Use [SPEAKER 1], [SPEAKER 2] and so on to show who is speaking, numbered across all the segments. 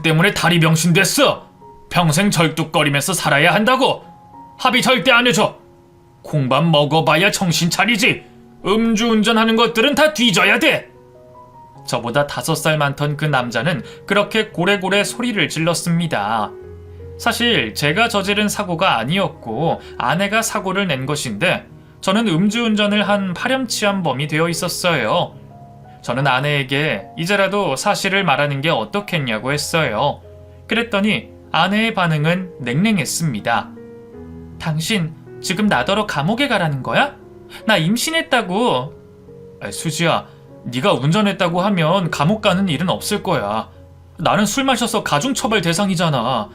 [SPEAKER 1] 동생 때문에 다리 병신 됐어. 평생 절뚝거리면서 살아야 한다고. 합의 절대 안 해줘. 콩밥 먹어봐야 정신 차리지. 음주운전하는 것들은 다 뒤져야 돼. 저보다 5살 많던 그 남자는 그렇게 고래고래 소리를 질렀습니다. 사실 제가 저지른 사고가 아니었고 아내가 사고를 낸 것인데 저는 음주운전을 한 파렴치한범이 되어 있었어요. 저는 아내에게 이제라도 사실을 말하는 게 어떻겠냐고 했어요. 그랬더니 아내의 반응은 냉랭했습니다. 당신 지금 나더러 감옥에 가라는 거야? 나 임신했다고. 수지야, 네가 운전했다고 하면 감옥 가는 일은 없을 거야. 나는 술 마셔서 가중처벌 대상이잖아.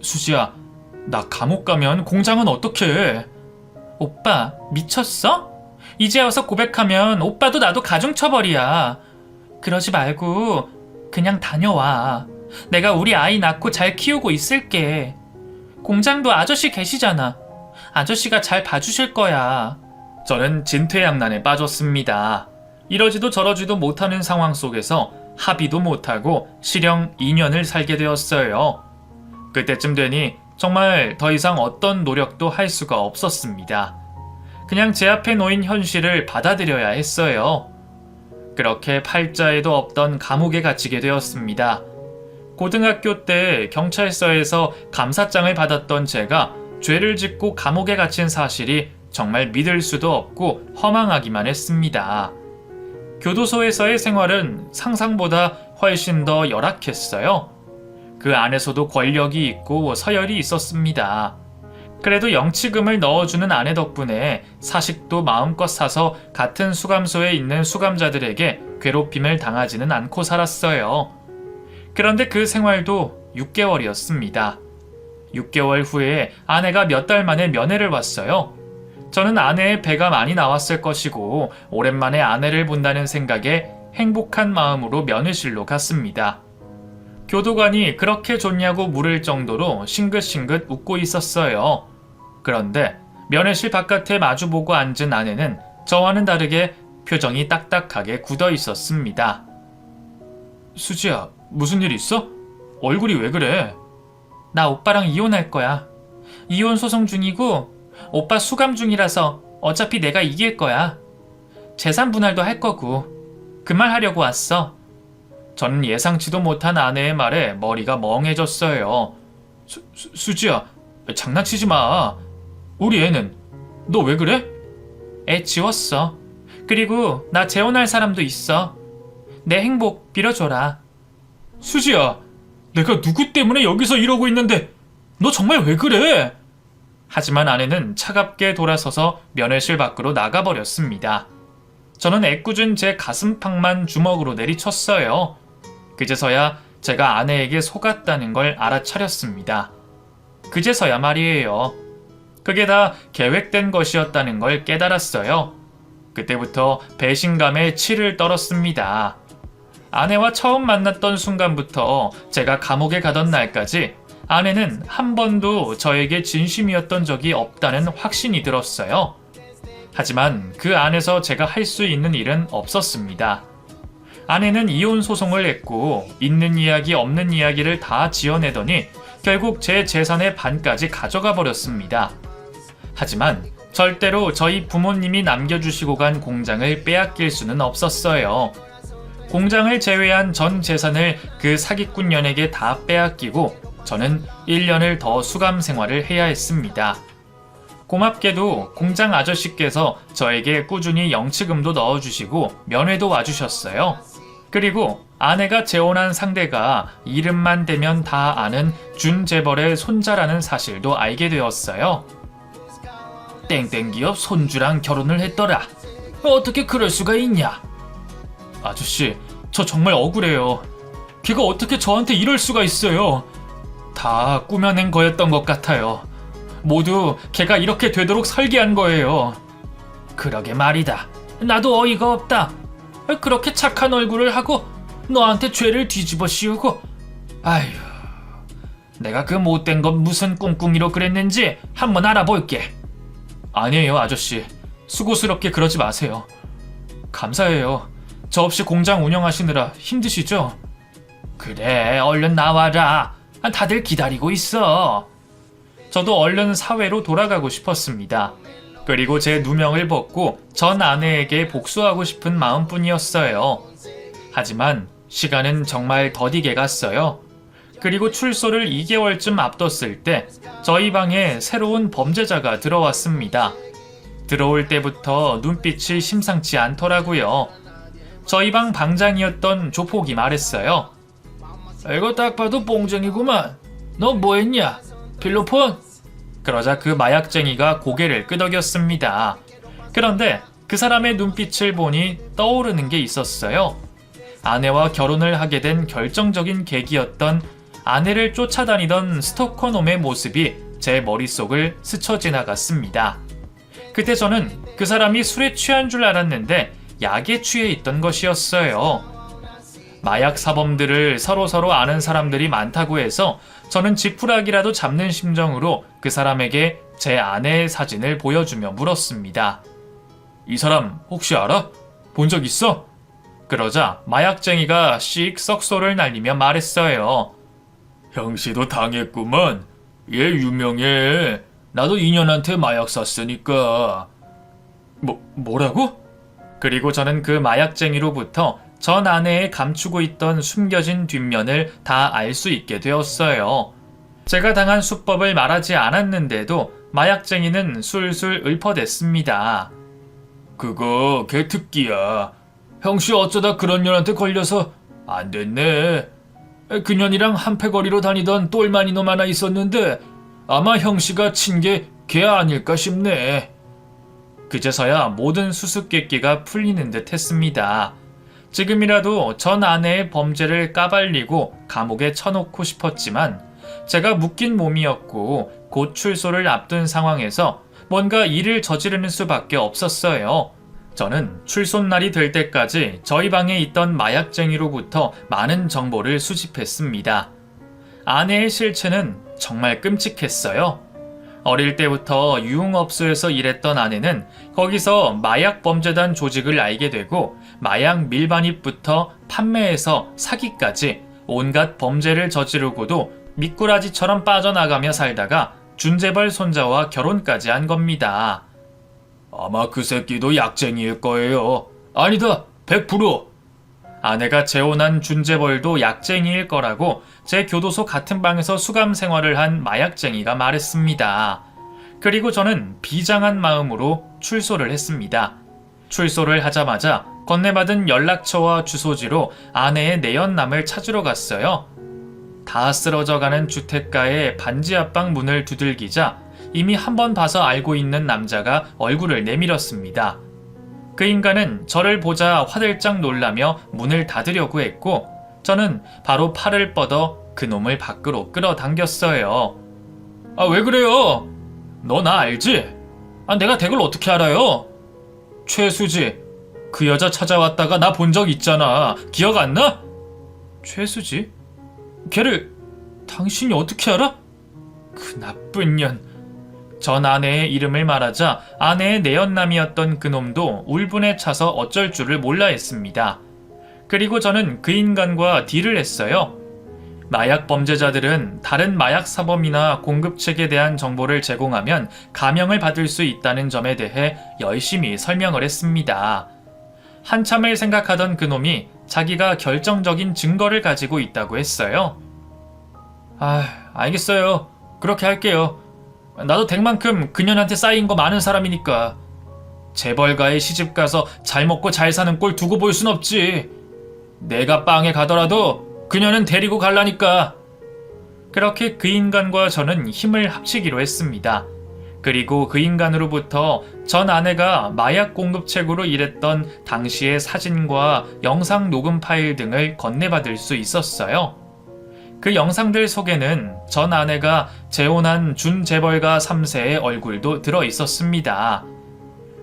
[SPEAKER 1] 수지야, 나 감옥 가면 공장은 어떡해? 오빠, 미쳤어? 이제 와서 고백하면 오빠도 나도 가중처벌이야. 그러지 말고 그냥 다녀와. 내가 우리 아이 낳고 잘 키우고 있을게. 공장도 아저씨 계시잖아. 아저씨가 잘 봐주실 거야. 저는 진퇴양난에 빠졌습니다. 이러지도 저러지도 못하는 상황 속에서 합의도 못하고 실형 2년을 살게 되었어요. 그때쯤 되니 정말 더 이상 어떤 노력도 할 수가 없었습니다. 그냥 제 앞에 놓인 현실을 받아들여야 했어요. 그렇게 팔자에도 없던 감옥에 갇히게 되었습니다. 고등학교 때 경찰서에서 감사장을 받았던 제가 죄를 짓고 감옥에 갇힌 사실이 정말 믿을 수도 없고 허망하기만 했습니다. 교도소에서의 생활은 상상보다 훨씬 더 열악했어요. 그 안에서도 권력이 있고 서열이 있었습니다. 그래도 영치금을 넣어주는 아내 덕분에 사식도 마음껏 사서 같은 수감소에 있는 수감자들에게 괴롭힘을 당하지는 않고 살았어요. 그런데 그 생활도 6개월이었습니다. 6개월 후에 아내가 몇 달 만에 면회를 왔어요. 저는 아내의 배가 많이 나왔을 것이고 오랜만에 아내를 본다는 생각에 행복한 마음으로 면회실로 갔습니다. 교도관이 그렇게 좋냐고 물을 정도로 싱긋싱긋 웃고 있었어요. 그런데 면회실 바깥에 마주보고 앉은 아내는 저와는 다르게 표정이 딱딱하게 굳어 있었습니다. 수지야, 무슨 일 있어? 얼굴이 왜 그래? 나 오빠랑 이혼할 거야. 이혼 소송 중이고 오빠 수감 중이라서 어차피 내가 이길 거야. 재산 분할도 할 거고. 그 말 하려고 왔어. 저는 예상치도 못한 아내의 말에 머리가 멍해졌어요. 수지야, 장난치지 마. 우리 애는 너 왜 그래? 애 지웠어. 그리고 나 재혼할 사람도 있어. 내 행복 빌어줘라. 수지야, 내가 누구 때문에 여기서 이러고 있는데 너 정말 왜 그래? 하지만 아내는 차갑게 돌아서서 면회실 밖으로 나가버렸습니다. 저는 애꿎은 제 가슴팍만 주먹으로 내리쳤어요. 그제서야 제가 아내에게 속았다는 걸 알아차렸습니다. 그제서야 말이에요. 그게 다 계획된 것이었다는 걸 깨달았어요. 그때부터 배신감에 치를 떨었습니다. 아내와 처음 만났던 순간부터 제가 감옥에 가던 날까지 아내는 한 번도 저에게 진심이었던 적이 없다는 확신이 들었어요. 하지만 그 안에서 제가 할 수 있는 일은 없었습니다. 아내는 이혼 소송을 했고 있는 이야기 없는 이야기를 다 지어내더니 결국 제 재산의 반까지 가져가 버렸습니다. 하지만 절대로 저희 부모님이 남겨주시고 간 공장을 빼앗길 수는 없었어요. 공장을 제외한 전 재산을 그 사기꾼년에게 다 빼앗기고 저는 1년을 더 수감 생활을 해야 했습니다. 고맙게도 공장 아저씨께서 저에게 꾸준히 영치금도 넣어주시고 면회도 와주셨어요. 그리고 아내가 재혼한 상대가 이름만 대면 다 아는 준재벌의 손자라는 사실도 알게 되었어요. 땡땡기업 손주랑 결혼을 했더라. 어떻게 그럴 수가 있냐? 아저씨, 저 정말 억울해요. 걔가 어떻게 저한테 이럴 수가 있어요. 다 꾸며낸 거였던 것 같아요. 모두 걔가 이렇게 되도록 설계한 거예요. 그러게 말이다. 나도 어이가 없다. 그렇게 착한 얼굴을 하고 너한테 죄를 뒤집어 씌우고. 아휴, 내가 그 못된 건 무슨 꿍꿍이로 그랬는지 한번 알아볼게. 아니에요, 아저씨. 수고스럽게 그러지 마세요. 감사해요. 저 없이 공장 운영하시느라 힘드시죠? 그래, 얼른 나와라. 다들 기다리고 있어. 저도 얼른 사회로 돌아가고 싶었습니다. 그리고 제 누명을 벗고 전 아내에게 복수하고 싶은 마음뿐이었어요. 하지만 시간은 정말 더디게 갔어요. 그리고 출소를 2개월쯤 앞뒀을 때 저희 방에 새로운 범죄자가 들어왔습니다. 들어올 때부터 눈빛이 심상치 않더라고요. 저희 방 방장이었던 조폭이 말했어요. 이거 딱 봐도 뽕쟁이구만. 너 뭐했냐? 필로폰? 그러자 그 마약쟁이가 고개를 끄덕였습니다. 그런데 그 사람의 눈빛을 보니 떠오르는 게 있었어요. 아내와 결혼을 하게 된 결정적인 계기였던 아내를 쫓아다니던 스토커놈의 모습이 제 머릿속을 스쳐 지나갔습니다. 그때 저는 그 사람이 술에 취한 줄 알았는데 약에 취해 있던 것이었어요. 마약 사범들을 서로서로 아는 사람들이 많다고 해서 저는 지푸라기라도 잡는 심정으로 그 사람에게 제 아내의 사진을 보여주며 물었습니다. 이 사람 혹시 알아? 본 적 있어? 그러자 마약쟁이가 씩 썩소를 날리며 말했어요. 형씨도 당했구먼. 얘 유명해. 나도 2년한테 마약 샀으니까. 뭐라고? 그리고 저는 그 마약쟁이로부터 전 아내의 감추고 있던 숨겨진 뒷면을 다 알 수 있게 되었어요. 제가 당한 수법을 말하지 않았는데도 마약쟁이는 술술 읊어댔습니다. 그거 걔 특기야. 형씨 어쩌다 그런 년한테 걸려서 안 됐네. 그년이랑 한패거리로 다니던 똘마니 놈 하나 있었는데 아마 형씨가 친 게 걔 아닐까 싶네. 그제서야 모든 수수께끼가 풀리는 듯 했습니다. 지금이라도 전 아내의 범죄를 까발리고 감옥에 쳐놓고 싶었지만 제가 묶인 몸이었고 곧 출소를 앞둔 상황에서 뭔가 일을 저지르는 수밖에 없었어요. 저는 출소날이 될 때까지 저희 방에 있던 마약쟁이로부터 많은 정보를 수집했습니다. 아내의 실체는 정말 끔찍했어요. 어릴 때부터 유흥업소에서 일했던 아내는 거기서 마약범죄단 조직을 알게 되고 마약 밀반입부터 판매에서 사기까지 온갖 범죄를 저지르고도 미꾸라지처럼 빠져나가며 살다가 준재벌 손자와 결혼까지 한 겁니다. 아마 그 새끼도 약쟁이일 거예요. 아니다, 100%. 아내가 재혼한 준재벌도 약쟁이일 거라고 제 교도소 같은 방에서 수감 생활을 한 마약쟁이가 말했습니다. 그리고 저는 비장한 마음으로 출소를 했습니다. 출소를 하자마자 건네받은 연락처와 주소지로 아내의 내연남을 찾으러 갔어요. 다 쓰러져가는 주택가의 반지 앞방 문을 두들기자 이미 한 번 봐서 알고 있는 남자가 얼굴을 내밀었습니다. 그 인간은 저를 보자 화들짝 놀라며 문을 닫으려고 했고 저는 바로 팔을 뻗어 그놈을 밖으로 끌어당겼어요. 아, 왜 그래요? 너 나 알지? 내가 댁을 어떻게 알아요? 최수지, 그 여자 찾아왔다가 나 본 적 있잖아. 기억 안 나? 최수지? 걔를 당신이 어떻게 알아? 그 나쁜 년. 전 아내의 이름을 말하자 아내의 내연남이었던 그놈도 울분에 차서 어쩔 줄을 몰라 했습니다. 그리고 저는 그 인간과 딜을 했어요. 마약 범죄자들은 다른 마약 사범이나 공급책에 대한 정보를 제공하면 감형을 받을 수 있다는 점에 대해 열심히 설명을 했습니다. 한참을 생각하던 그놈이 자기가 결정적인 증거를 가지고 있다고 했어요. 알겠어요. 그렇게 할게요. 나도 댁만큼 그년한테 쌓인 거 많은 사람이니까. 재벌가에 시집가서 잘 먹고 잘 사는 꼴 두고 볼 순 없지. 내가 빵에 가더라도 그녀는 데리고 갈라니까. 그렇게 그 인간과 저는 힘을 합치기로 했습니다. 그리고 그 인간으로부터 전 아내가 마약 공급책으로 일했던 당시의 사진과 영상 녹음 파일 등을 건네받을 수 있었어요. 그 영상들 속에는 전 아내가 재혼한 준재벌가 3세의 얼굴도 들어 있었습니다.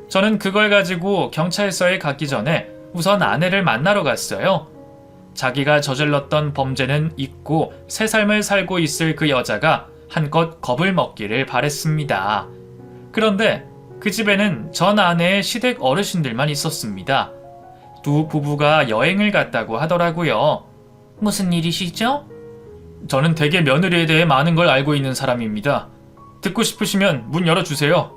[SPEAKER 1] 저는 그걸 가지고 경찰서에 가기 전에 우선 아내를 만나러 갔어요. 자기가 저질렀던 범죄는 잊고 새 삶을 살고 있을 그 여자가 한껏 겁을 먹기를 바랬습니다. 그런데 그 집에는 전 아내의 시댁 어르신들만 있었습니다. 두 부부가 여행을 갔다고 하더라고요.
[SPEAKER 2] 무슨 일이시죠?
[SPEAKER 1] 저는 댁의 며느리에 대해 많은 걸 알고 있는 사람입니다. 듣고 싶으시면 문 열어주세요.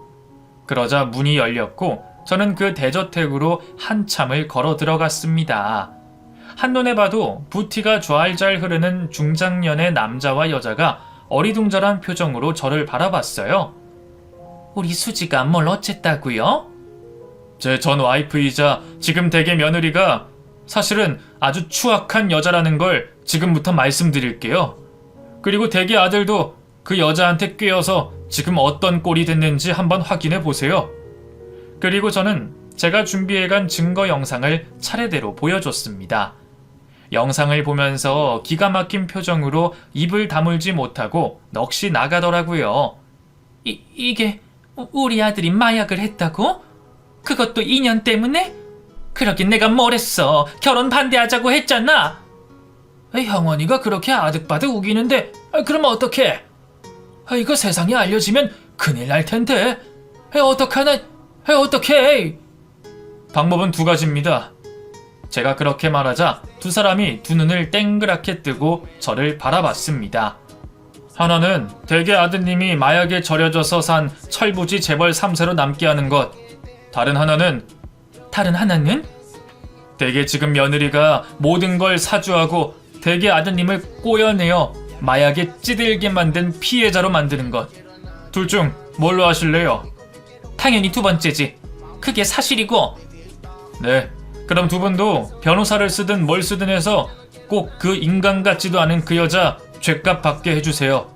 [SPEAKER 1] 그러자 문이 열렸고 저는 그 대저택으로 한참을 걸어 들어갔습니다. 한눈에 봐도 부티가 좌알잘 흐르는 중장년의 남자와 여자가 어리둥절한 표정으로 저를 바라봤어요.
[SPEAKER 2] 우리 수지가 뭘 어쨌다고요?
[SPEAKER 1] 제 전 와이프이자 지금 댁의 며느리가 사실은 아주 추악한 여자라는 걸 지금부터 말씀드릴게요. 그리고 댁의 아들도 그 여자한테 꿰어서 지금 어떤 꼴이 됐는지 한번 확인해 보세요. 그리고 저는 제가 준비해간 증거 영상을 차례대로 보여줬습니다. 영상을 보면서 기가 막힌 표정으로 입을 다물지 못하고 넋이 나가더라고요.
[SPEAKER 2] 이게 우리 아들이 마약을 했다고? 그것도 인연 때문에? 그러긴 내가 뭘 했어. 결혼 반대하자고 했잖아.
[SPEAKER 1] 형원이가 그렇게 아득바득 우기는데 그럼 어떡해? 이거 세상에 알려지면 큰일 날 텐데. 어떡하나? 어떡해? 방법은 두 가지입니다. 제가 그렇게 말하자 두 사람이 두 눈을 땡그랗게 뜨고 저를 바라봤습니다. 하나는 댁의 아드님이 마약에 절여져서 산 철부지 재벌 3세로 남게 하는 것. 다른 하나는 댁의 지금 며느리가 모든 걸 사주하고 댁의 아드님을 꼬여내어 마약에 찌들게 만든 피해자로 만드는 것. 둘 중 뭘로 하실래요?
[SPEAKER 2] 당연히 두 번째지. 그게 사실이고.
[SPEAKER 1] 네, 그럼 두 분도 변호사를 쓰든 뭘 쓰든 해서 꼭 그 인간 같지도 않은 그 여자 죗값 받게 해주세요.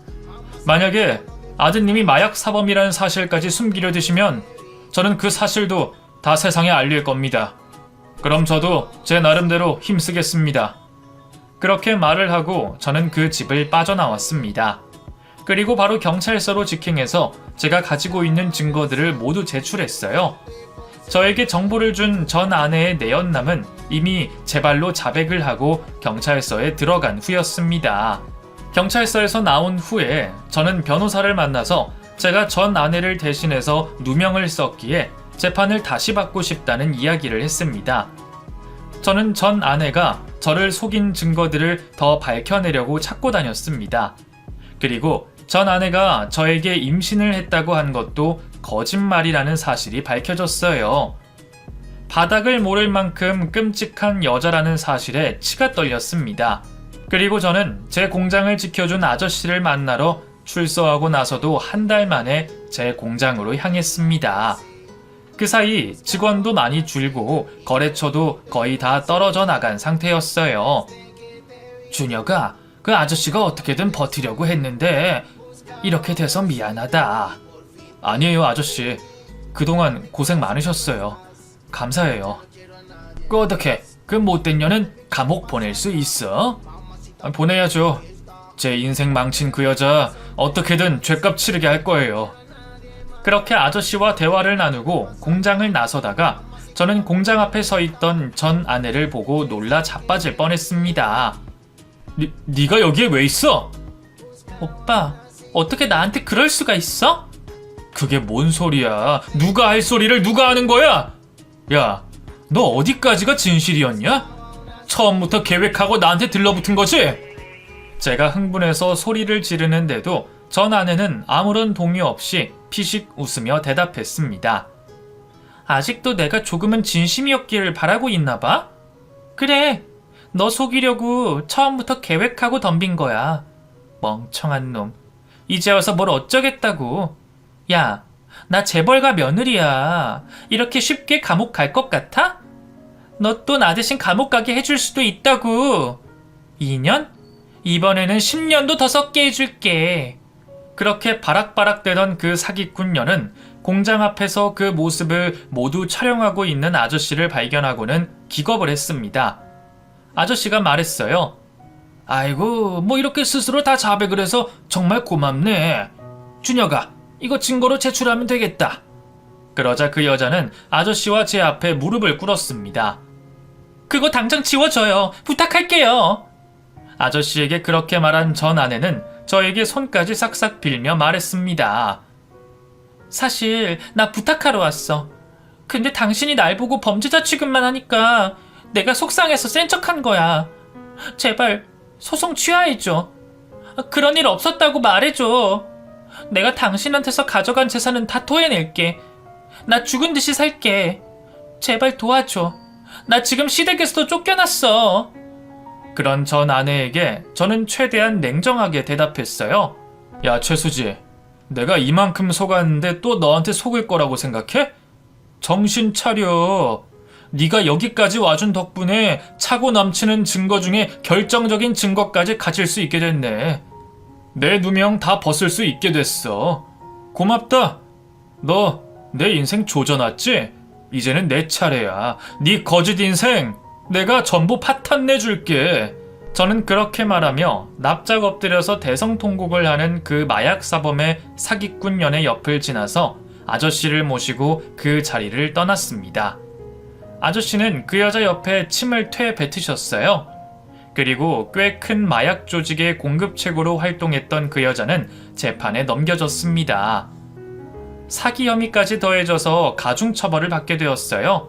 [SPEAKER 1] 만약에 아드님이 마약 사범이라는 사실까지 숨기려 드시면 저는 그 사실도 다 세상에 알릴 겁니다. 그럼 저도 제 나름대로 힘쓰겠습니다. 그렇게 말을 하고 저는 그 집을 빠져나왔습니다. 그리고 바로 경찰서로 직행해서 제가 가지고 있는 증거들을 모두 제출했어요. 저에게 정보를 준 전 아내의 내연남은 이미 제 발로 자백을 하고 경찰서에 들어간 후였습니다. 경찰서에서 나온 후에 저는 변호사를 만나서 제가 전 아내를 대신해서 누명을 썼기에 재판을 다시 받고 싶다는 이야기를 했습니다. 저는 전 아내가 저를 속인 증거들을 더 밝혀내려고 찾고 다녔습니다. 그리고 전 아내가 저에게 임신을 했다고 한 것도 거짓말이라는 사실이 밝혀졌어요. 바닥을 모를 만큼 끔찍한 여자라는 사실에 치가 떨렸습니다. 그리고 저는 제 공장을 지켜준 아저씨를 만나러 출소하고 나서도 한 달 만에 제 공장으로 향했습니다. 그 사이 직원도 많이 줄고 거래처도 거의 다 떨어져 나간 상태였어요. 준혁아, 그 아저씨가 어떻게든 버티려고 했는데 이렇게 돼서 미안하다. 아니에요, 아저씨. 그동안 고생 많으셨어요. 감사해요. 그 어떻게 그 못된 년은 감옥 보낼 수 있어? 보내야죠. 제 인생 망친 그 여자 어떻게든 죗값 치르게 할 거예요. 그렇게 아저씨와 대화를 나누고 공장을 나서다가 저는 공장 앞에 서 있던 전 아내를 보고 놀라 자빠질 뻔했습니다. 네가 여기에 왜 있어?
[SPEAKER 2] 오빠, 어떻게 나한테 그럴 수가 있어?
[SPEAKER 1] 그게 뭔 소리야? 누가 할 소리를 누가 하는 거야? 야, 너 어디까지가 진실이었냐? 처음부터 계획하고 나한테 들러붙은 거지? 제가 흥분해서 소리를 지르는데도 전 아내는 아무런 동의 없이 피식 웃으며 대답했습니다.
[SPEAKER 2] 아직도 내가 조금은 진심이었기를 바라고 있나 봐? 그래, 너 속이려고 처음부터 계획하고 덤빈 거야. 멍청한 놈. 이제 와서 뭘 어쩌겠다고. 야, 나 재벌가 며느리야. 이렇게 쉽게 감옥 갈 것 같아? 너 또 나 대신 감옥 가게 해줄 수도 있다고. 2년? 이번에는 10년도 더 썩게 해줄게. 그렇게 바락바락대던 그 사기꾼녀는 공장 앞에서 그 모습을 모두 촬영하고 있는 아저씨를 발견하고는 기겁을 했습니다. 아저씨가 말했어요. 아이고, 뭐 이렇게 스스로 다 자백을 해서 정말 고맙네. 준혁아, 이거 증거로 제출하면 되겠다. 그러자 그 여자는 아저씨와 제 앞에 무릎을 꿇었습니다. 그거 당장 지워줘요. 부탁할게요. 아저씨에게 그렇게 말한 전 아내는 저에게 손까지 싹싹 빌며 말했습니다. 사실 나 부탁하러 왔어. 근데 당신이 날 보고 범죄자 취급만 하니까 내가 속상해서 센 척한 거야. 제발 소송 취하해줘. 그런 일 없었다고 말해줘. 내가 당신한테서 가져간 재산은 다 토해낼게. 나 죽은 듯이 살게. 제발 도와줘. 나 지금 시댁에서도 쫓겨났어. 그런 전 아내에게 저는 최대한 냉정하게 대답했어요.
[SPEAKER 1] 야, 최수지. 내가 이만큼 속았는데 또 너한테 속을 거라고 생각해? 정신 차려. 네가 여기까지 와준 덕분에 차고 넘치는 증거 중에 결정적인 증거까지 가질 수 있게 됐네. 내 누명 다 벗을 수 있게 됐어. 고맙다. 너 내 인생 조져놨지? 이제는 내 차례야. 네 거짓 인생 내가 전부 파탄 내줄게. 저는 그렇게 말하며 납작 엎드려서 대성통곡을 하는 그 마약 사범의 사기꾼 년의 옆을 지나서 아저씨를 모시고 그 자리를 떠났습니다. 아저씨는 그 여자 옆에 침을 퇴 뱉으셨어요. 그리고 꽤 큰 마약 조직의 공급책으로 활동했던 그 여자는 재판에 넘겨졌습니다. 사기 혐의까지 더해져서 가중처벌을 받게 되었어요.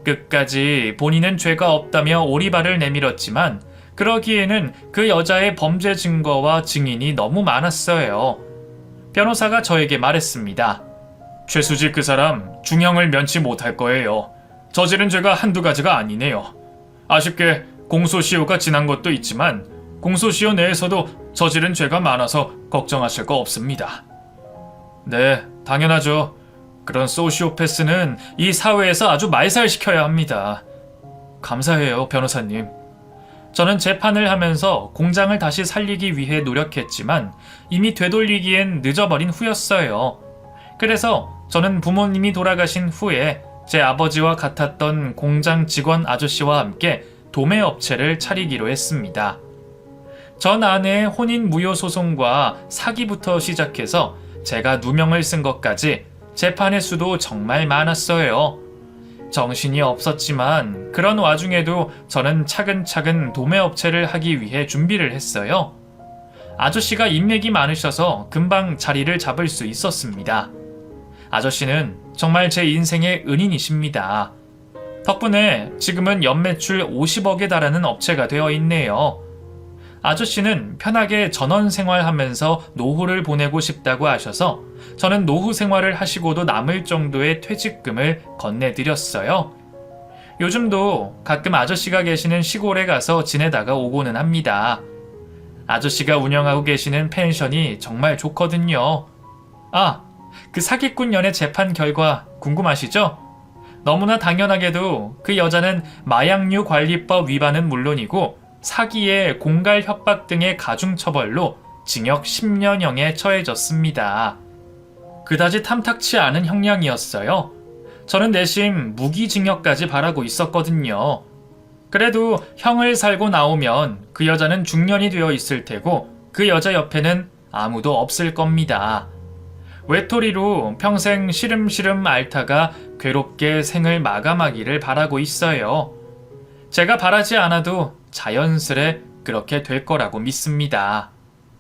[SPEAKER 1] 끝까지 본인은 죄가 없다며 오리발을 내밀었지만 그러기에는 그 여자의 범죄 증거와 증인이 너무 많았어요. 변호사가 저에게 말했습니다. 최수지 그 사람 중형을 면치 못할 거예요. 저지른 죄가 한두 가지가 아니네요. 아쉽게 공소시효가 지난 것도 있지만 공소시효 내에서도 저지른 죄가 많아서 걱정하실 거 없습니다. 네, 당연하죠. 그런 소시오패스는 이 사회에서 아주 말살시켜야 합니다. 감사해요, 변호사님. 저는 재판을 하면서 공장을 다시 살리기 위해 노력했지만 이미 되돌리기엔 늦어버린 후였어요. 그래서 저는 부모님이 돌아가신 후에 제 아버지와 같았던 공장 직원 아저씨와 함께 도매업체를 차리기로 했습니다. 전 아내의 혼인 무효 소송과 사기부터 시작해서 제가 누명을 쓴 것까지 재판의 수도 정말 많았어요. 정신이 없었지만 그런 와중에도 저는 차근차근 도매업체를 하기 위해 준비를 했어요. 아저씨가 인맥이 많으셔서 금방 자리를 잡을 수 있었습니다. 아저씨는 정말 제 인생의 은인이십니다. 덕분에 지금은 연매출 50억에 달하는 업체가 되어 있네요. 아저씨는 편하게 전원 생활하면서 노후를 보내고 싶다고 하셔서 저는 노후 생활을 하시고도 남을 정도의 퇴직금을 건네드렸어요. 요즘도 가끔 아저씨가 계시는 시골에 가서 지내다가 오고는 합니다. 아저씨가 운영하고 계시는 펜션이 정말 좋거든요. 아, 그 사기꾼 연의 재판 결과 궁금하시죠? 너무나 당연하게도 그 여자는 마약류 관리법 위반은 물론이고 사기에 공갈 협박 등의 가중처벌로 징역 10년형에 처해졌습니다. 그다지 탐탁치 않은 형량이었어요. 저는 내심 무기징역까지 바라고 있었거든요. 그래도 형을 살고 나오면 그 여자는 중년이 되어 있을 테고 그 여자 옆에는 아무도 없을 겁니다. 외톨이로 평생 시름시름 앓다가 괴롭게 생을 마감하기를 바라고 있어요. 제가 바라지 않아도 자연스레 그렇게 될 거라고 믿습니다.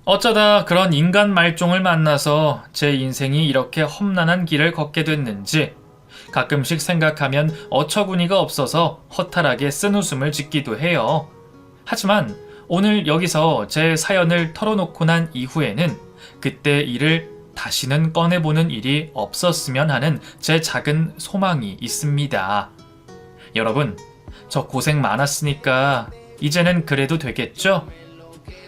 [SPEAKER 1] 어쩌다 그런 인간 말종을 만나서 제 인생이 이렇게 험난한 길을 걷게 됐는지 가끔씩 생각하면 어처구니가 없어서 허탈하게 쓴웃음을 짓기도 해요. 하지만 오늘 여기서 제 사연을 털어놓고 난 이후에는 그때 일을 다시는 꺼내보는 일이 없었으면 하는 제 작은 소망이 있습니다. 여러분, 저 고생 많았으니까 이제는 그래도 되겠죠?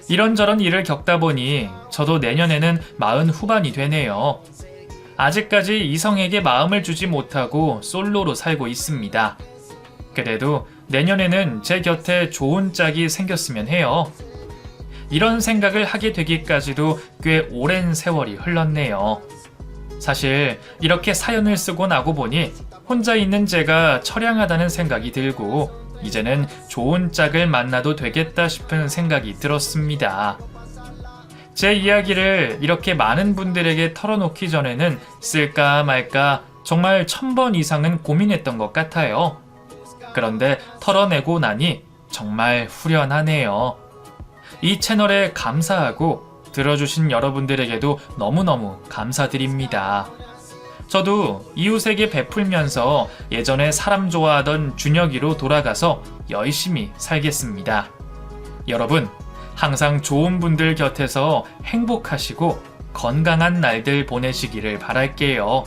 [SPEAKER 1] 이런저런 일을 겪다 보니 저도 내년에는 40 후반이 되네요. 아직까지 이성에게 마음을 주지 못하고 솔로로 살고 있습니다. 그래도 내년에는 제 곁에 좋은 짝이 생겼으면 해요. 이런 생각을 하게 되기까지도 꽤 오랜 세월이 흘렀네요. 사실 이렇게 사연을 쓰고 나고 보니 혼자 있는 제가 처량하다는 생각이 들고 이제는 좋은 짝을 만나도 되겠다 싶은 생각이 들었습니다. 제 이야기를 이렇게 많은 분들에게 털어놓기 전에는 쓸까 말까 정말 1000번 이상은 고민했던 것 같아요. 그런데 털어내고 나니 정말 후련하네요. 이 채널에 감사하고 들어주신 여러분들에게도 너무너무 감사드립니다. 저도 이웃에게 베풀면서 예전에 사람 좋아하던 준혁이로 돌아가서 열심히 살겠습니다. 여러분,
[SPEAKER 2] 항상 좋은 분들 곁에서 행복하시고 건강한 날들 보내시기를 바랄게요.